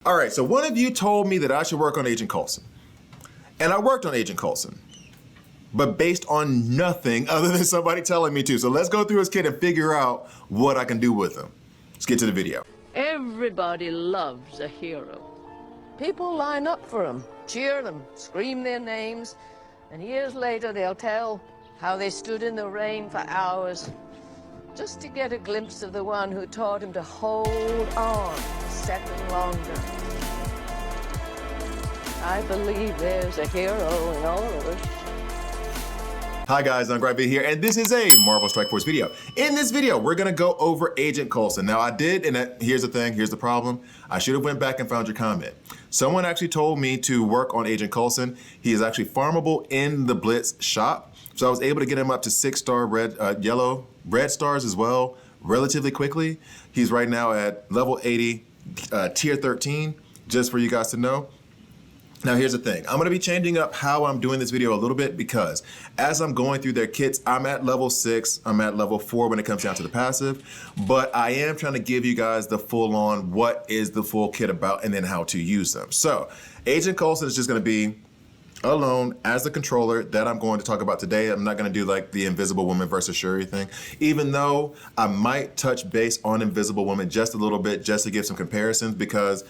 All right, so one of you told me that I should work on Agent Coulson. And I worked on Agent Coulson, but based on nothing other than somebody telling me to. So let's go through his kit and figure out what I can do with him. Let's get to the video. Everybody loves a hero. People line up for them, cheer them, scream their names, and years later they'll tell how they stood in the rain for hours just to get a glimpse of the one who taught him to hold on a second longer. I believe there's a hero in all of us. Hi guys, I'm Gravity here, and this is a Marvel Strike Force video. In this video, we're gonna go over Agent Coulson. Now I did, and here's the thing, here's the problem. I should have went back and found your comment. Someone actually told me to work on Agent Coulson. He is actually farmable in the Blitz shop. So I was able to get him up to 6-star red stars as well, relatively quickly. He's right now at level 80, tier 13, just for you guys to know. Now here's the thing, I'm gonna be changing up how I'm doing this video a little bit because as I'm going through their kits, I'm at level 6, I'm at level 4 when it comes down to the passive, but I am trying to give you guys the full on what is the full kit about and then how to use them. So Agent Coulson is just gonna be alone as the controller that I'm going to talk about today. I'm not gonna do like the Invisible Woman versus Shuri thing, even though I might touch base on Invisible Woman just a little bit just to give some comparisons because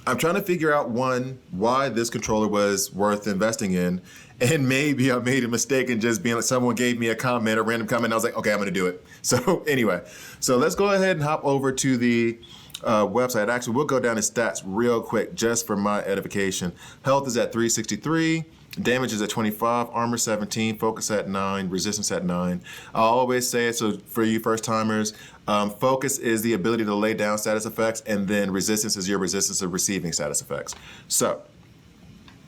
I'm trying to figure out, one, why this controller was worth investing in, and maybe I made a mistake in just being like, someone gave me a comment, a random comment, and I was like, okay, I'm gonna do it. So anyway, so let's go ahead and hop over to the website. Actually, we'll go down to stats real quick, just for my edification. Health is at 363. Damage is at 25, armor 17, focus at 9, resistance at 9. I always say it, so for you first timers, focus is the ability to lay down status effects, and then resistance is your resistance of receiving status effects. So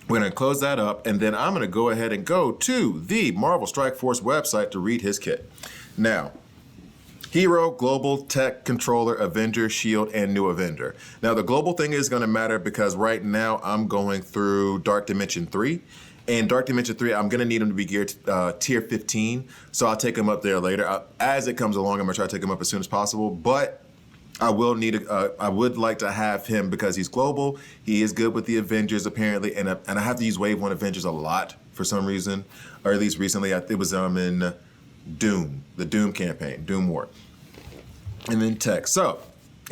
we're gonna close that up, and then I'm gonna go ahead and go to the Marvel Strike Force website to read his kit. Now, Hero, Global, Tech, Controller, Avenger, Shield, and New Avenger. Now the global thing is gonna matter because right now I'm going through Dark Dimension 3. And Dark Dimension 3, I'm gonna need him to be geared tier 15, so I'll take him up there later. As it comes along, I'm gonna try to take him up as soon as possible, but I will need, I would like to have him because he's global, he is good with the Avengers apparently, and I have to use Wave 1 Avengers a lot for some reason, or at least recently, it was in Doom, the Doom campaign, Doom War. And then Tech. So,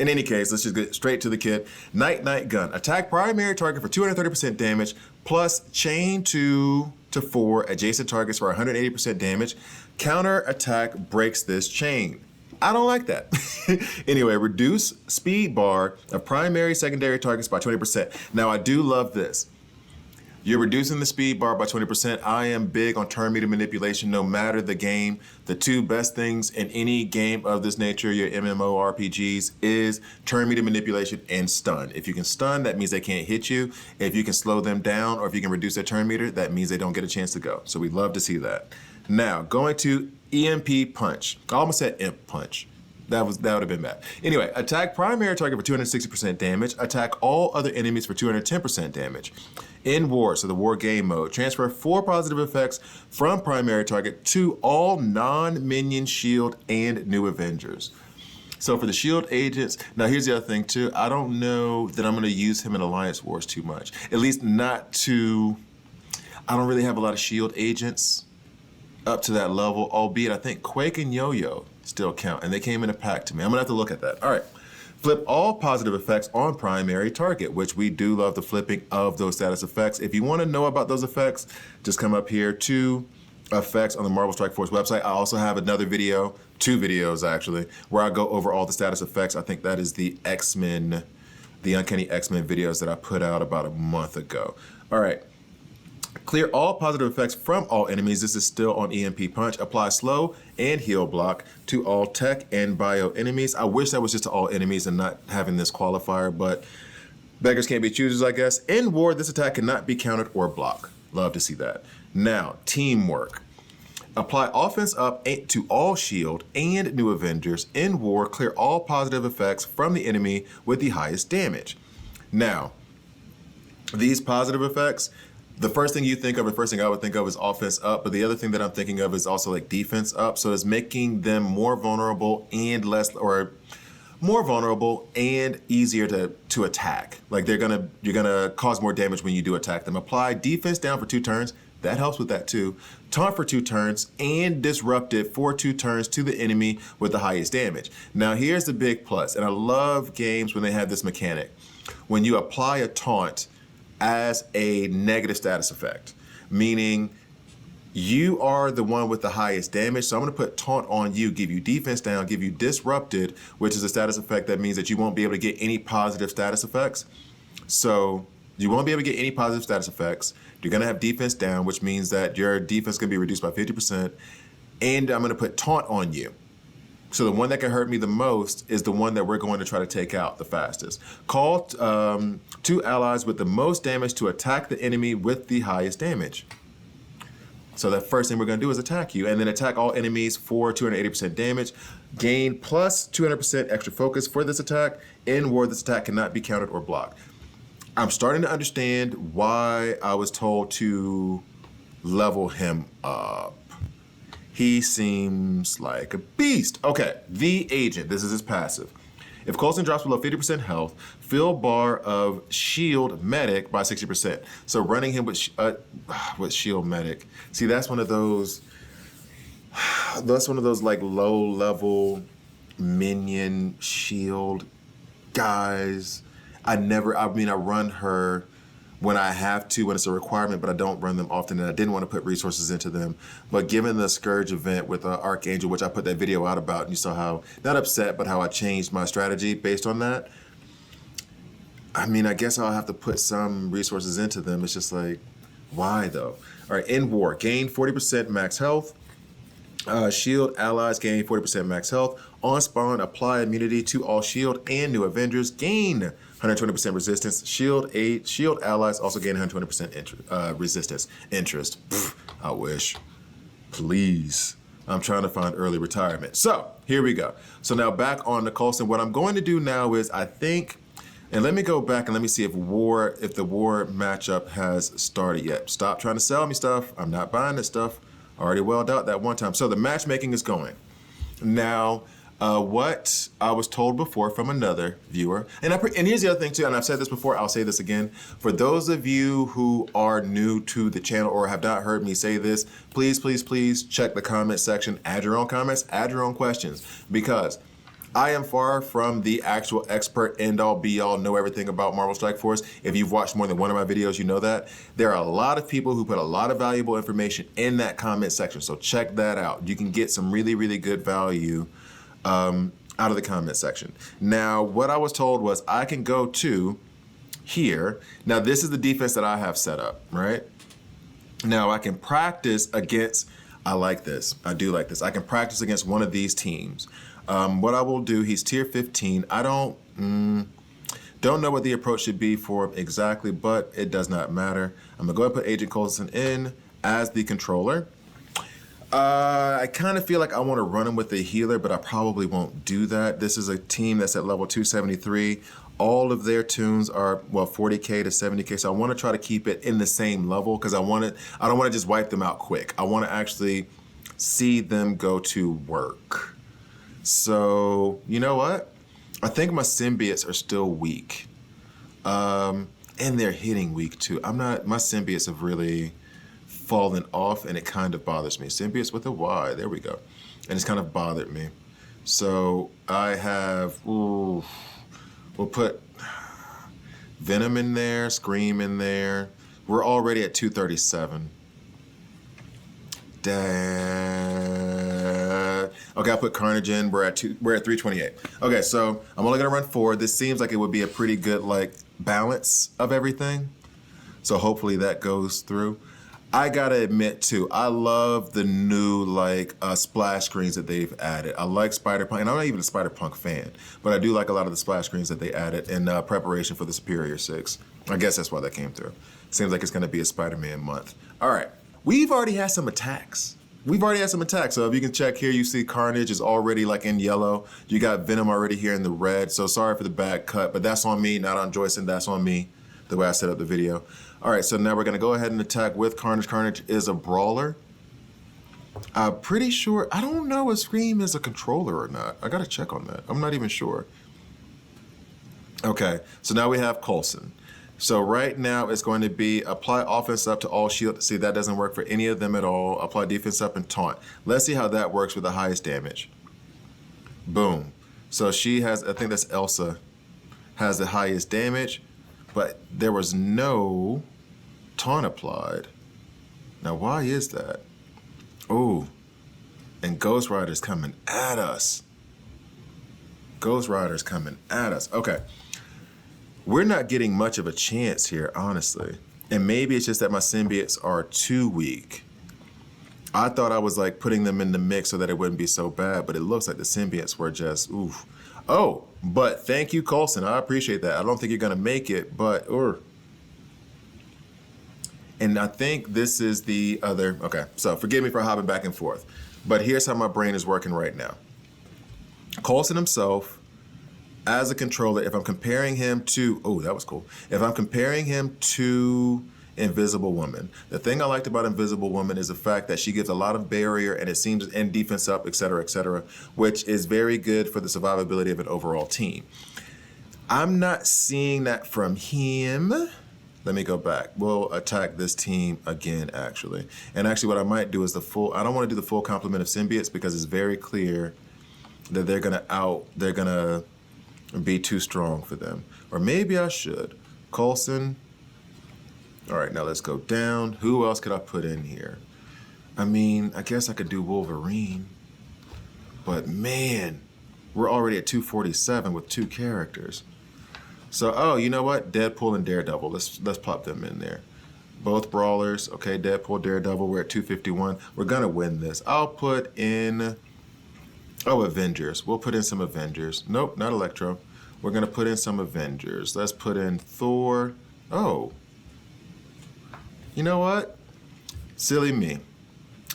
in any case, let's just get straight to the kit. Night Gun. Attack primary target for 230% damage, plus chain 2 to 4 adjacent targets for 180% damage. Counter attack breaks this chain. I don't like that. Anyway, reduce speed bar of primary secondary targets by 20%. Now, I do love this. You're reducing the speed bar by 20%. I am big on turn meter manipulation, no matter the game. The two best things in any game of this nature, your MMORPGs, is turn meter manipulation and stun. If you can stun, that means they can't hit you. If you can slow them down, or if you can reduce their turn meter, that means they don't get a chance to go. So we'd love to see that. Now, going to EMP Punch. I almost said Imp Punch. That would have been bad. Anyway, attack primary target for 260% damage. Attack all other enemies for 210% damage. In War, so the War game mode, transfer 4 positive effects from primary target to all non-minion Shield and New Avengers. So for the Shield agents, now here's the other thing too. I don't know that I'm gonna use him in Alliance Wars too much. At least not to, I don't really have a lot of Shield agents up to that level, albeit I think Quake and Yo-Yo still count, and they came in a pack to me. I'm gonna have to look at that. All right. Flip all positive effects on primary target, which we do love the flipping of those status effects. If you want to know about those effects, just come up here to effects on the Marvel Strike Force website. I also have another video, 2 videos actually, where I go over all the status effects. I think that is the X-Men, the Uncanny X-Men videos that I put out about a month ago. All right. Clear all positive effects from all enemies. This is still on EMP Punch. Apply slow and heal block to all tech and bio enemies. I wish that was just to all enemies and not having this qualifier, but beggars can't be choosers, I guess. In War, this attack cannot be countered or blocked. Love to see that. Now, teamwork. Apply offense up to all Shield and New Avengers. In War, clear all positive effects from the enemy with the highest damage. Now, these positive effects, the first thing you think of, the first thing I would think of is offense up, but the other thing that I'm thinking of is also like defense up. So it's making them more vulnerable and less, or more vulnerable and easier to attack. Like you're gonna cause more damage when you do attack them. Apply defense down for 2 turns. That helps with that too. Taunt for 2 turns and disrupted for 2 turns to the enemy with the highest damage. Now here's the big plus, and I love games when they have this mechanic. When you apply a taunt as a negative status effect, meaning you are the one with the highest damage, so I'm gonna put taunt on you, give you defense down, give you disrupted, which is a status effect that means that you won't be able to get any positive status effects. So you won't be able to get any positive status effects. You're gonna have defense down, which means that your defense can be reduced by 50%, and I'm gonna put taunt on you. So the one that can hurt me the most is the one that we're going to try to take out the fastest. Call 2 allies with the most damage to attack the enemy with the highest damage. So the first thing we're gonna do is attack you, and then attack all enemies for 280% damage. Gain plus 200% extra focus for this attack. In war, this attack cannot be countered or blocked. I'm starting to understand why I was told to level him up. He seems like a beast. Okay, the agent, this is his passive. If Coulson drops below 50% health, fill bar of shield medic by 60%. So running him with shield medic. See, that's one of those like low level minion shield guys. I run her when I have to, when it's a requirement, but I don't run them often, and I didn't want to put resources into them. But given the Scourge event with Archangel, which I put that video out about, and you saw how, not upset, but how I changed my strategy based on that. I mean, I guess I'll have to put some resources into them. It's just like, why though? All right, in war, gain 40% max health. Shield allies gain 40% max health. On spawn, apply immunity to all shield and new Avengers. Gain 120% resistance. Shield allies also gain 120% resistance. Interest. Pfft, I wish. Please. I'm trying to find early retirement. So here we go. So now back on the Coulson. What I'm going to do now is I think, and let me go back and let me see if the war matchup has started yet. Stop trying to sell me stuff. I'm not buying this stuff. Already welled out that one time. So the matchmaking is going. Now, what I was told before from another viewer, and here's the other thing too, and I've said this before, I'll say this again. For those of you who are new to the channel or have not heard me say this, please, please, please check the comment section, add your own comments, add your own questions, because I am far from the actual expert, end all be all, know everything about Marvel Strike Force. If you've watched more than one of my videos, you know that. There are a lot of people who put a lot of valuable information in that comment section, so check that out. You can get some really, really good value out of the comment section. Now, what I was told was I can go to here. Now, this is the defense that I have set up, right? Now, I can practice against, I like this, I do like this. I can practice against one of these teams. What I will do, he's tier 15. I don't know what the approach should be for him exactly, but it does not matter. I'm gonna go ahead and put Agent Coulson in as the controller. I kind of feel like I want to run him with a healer, but I probably won't do that. This is a team that's at level 273. All of their tunes are, well, 40K to 70K, so I want to try to keep it in the same level because I don't want to just wipe them out quick. I want to actually see them go to work. So, you know what? I think my symbiotes are still weak. And they're hitting weak too. My symbiotes have really fallen off and it kind of bothers me. Symbiotes with a Y, there we go. And it's kind of bothered me. So I have, we'll put Venom in there, Scream in there. We're already at 237. Okay, I put Carnage in. We're at 328. Okay, so I'm only gonna run 4. This seems like it would be a pretty good like balance of everything. So hopefully that goes through. I gotta admit too, I love the new like splash screens that they've added. I like Spider-Punk, and I'm not even a Spider-Punk fan, but I do like a lot of the splash screens that they added in preparation for the Superior 6. I guess that's why that came through. Seems like it's gonna be a Spider-Man month. All right, we've already had some attacks. So if you can check here, you see Carnage is already like in yellow. You got Venom already here in the red. So sorry for the bad cut, but that's on me, not on Joyce, and that's on me, the way I set up the video. All right, so now we're gonna go ahead and attack with Carnage. Carnage is a brawler. I'm pretty sure, I don't know if Scream is a controller or not. I gotta check on that. I'm not even sure. Okay, so now we have Coulson. So right now it's going to be apply offense up to all shield. See, that doesn't work for any of them at all. Apply defense up and taunt. Let's see how that works with the highest damage. Boom. So she has, I think that's Elsa, has the highest damage, but there was no taunt applied. Now, why is that? Oh, and Ghost Rider's coming at us. Ghost Rider's coming at us. Okay. We're not getting much of a chance here, honestly. And maybe it's just that my symbiotes are too weak. I thought I was like putting them in the mix so that it wouldn't be so bad, but it looks like the symbiotes were just, oof. Oh, but thank you, Coulson. I appreciate that. I don't think you're gonna make it, but, and I think this is the other, okay, so forgive me for hopping back and forth, but here's how my brain is working right now. Coulson himself, as a controller, if I'm comparing him to, oh, that was cool. If I'm comparing him to Invisible Woman, the thing I liked about Invisible Woman is the fact that she gives a lot of barrier and it seems, and defense up, et cetera, which is very good for the survivability of an overall team. I'm not seeing that from him. Let me go back. We'll attack this team again, actually. And actually what I might do is I don't want to do the full complement of symbiotes because it's very clear that they're gonna be too strong for them. Or maybe I should. Coulson. All right, now let's go down. Who else could I put in here? I mean, I guess I could do Wolverine. But man, we're already at 247 with 2 characters. So, oh, you know what? Deadpool and Daredevil. Let's pop them in there. Both brawlers. Okay, Deadpool, Daredevil. We're at 251. We're gonna win this. I'll put in, oh, Avengers. We'll put in some Avengers. Nope, not Electro. We're gonna put in some Avengers. Let's put in Thor. Oh. You know what? Silly me.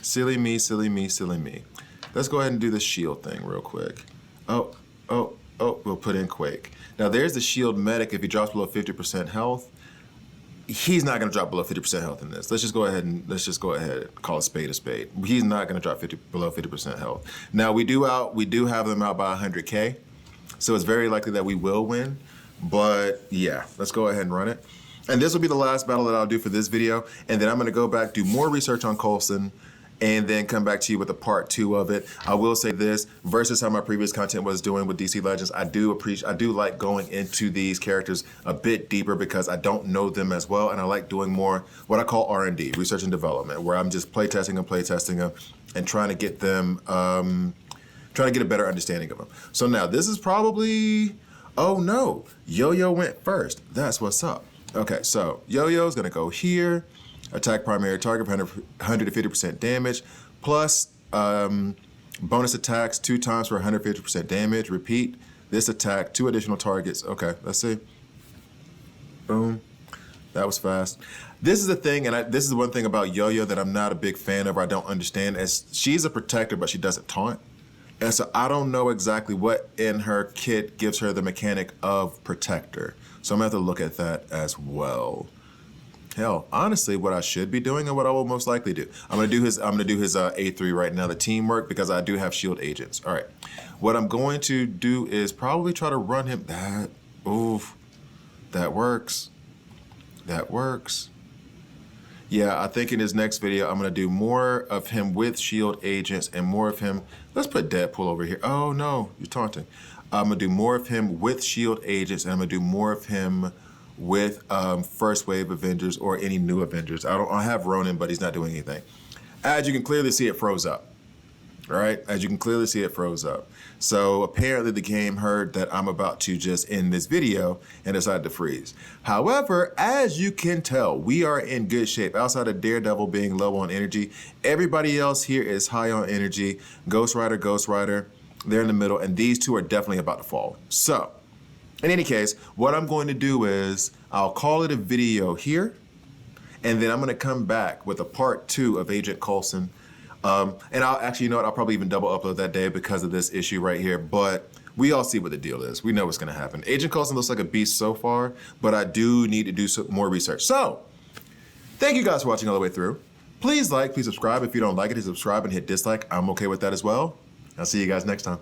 Silly me, silly me, silly me. Let's go ahead and do the shield thing real quick. Oh, we'll put in Quake. Now there's the shield medic. If he drops below 50% health, he's not gonna drop below 50% health in this. Let's just go ahead and call a spade a spade. He's not gonna drop below 50% health. Now we do have them out by 100K, so it's very likely that we will win. But yeah, let's go ahead and run it. And this will be the last battle that I'll do for this video, and then I'm gonna go back, do more research on Coulson, and then come back to you with a part 2 of it. I will say this, versus how my previous content was doing with DC Legends, I do like going into these characters a bit deeper because I don't know them as well, and I like doing more what I call R&D, research and development, where I'm just playtesting them, and trying to get them, trying to get a better understanding of them. So now this is probably, oh no, Yo-Yo went first. That's what's up. Okay, so Yo-Yo's gonna go here, attack primary target for 150% damage, plus bonus attacks 2 times for 150% damage. Repeat this attack, 2 additional targets. Okay, let's see. Boom. That was fast. This is the thing, and this is the one thing about Yo-Yo that I'm not a big fan of or I don't understand, as she's a protector, but she doesn't taunt. And so I don't know exactly what in her kit gives her the mechanic of protector. So I'm gonna have to look at that as well. Hell, honestly, what I should be doing and what I will most likely do. I'm gonna do his A3 right now, the teamwork, because I do have shield agents. All right, what I'm going to do is probably try to run him, that works. That works. Yeah, I think in his next video, I'm gonna do more of him with shield agents and more of him, let's put Deadpool over here. Oh no, you're taunting. I'm gonna do more of him with shield agents, and I'm gonna do more of him with first wave Avengers or any new Avengers. I have Ronin, but he's not doing anything. As you can clearly see, it froze up. All right, as you can clearly see, it froze up. So apparently the game heard that I'm about to just end this video and decided to freeze. However, as you can tell, we are in good shape. Outside of Daredevil being low on energy, everybody else here is high on energy. Ghost Rider, they're in the middle, and these two are definitely about to fall. So, in any case, what I'm going to do is I'll call it a video here, and then I'm gonna come back with a part 2 of Agent Coulson. And I'll actually, you know what, I'll probably even double upload that day because of this issue right here, but we all see what the deal is. We know what's gonna happen. Agent Coulson looks like a beast so far, but I do need to do some more research. So, thank you guys for watching all the way through. Please like, please subscribe. If you don't like it, hit subscribe and hit dislike. I'm okay with that as well. I'll see you guys next time.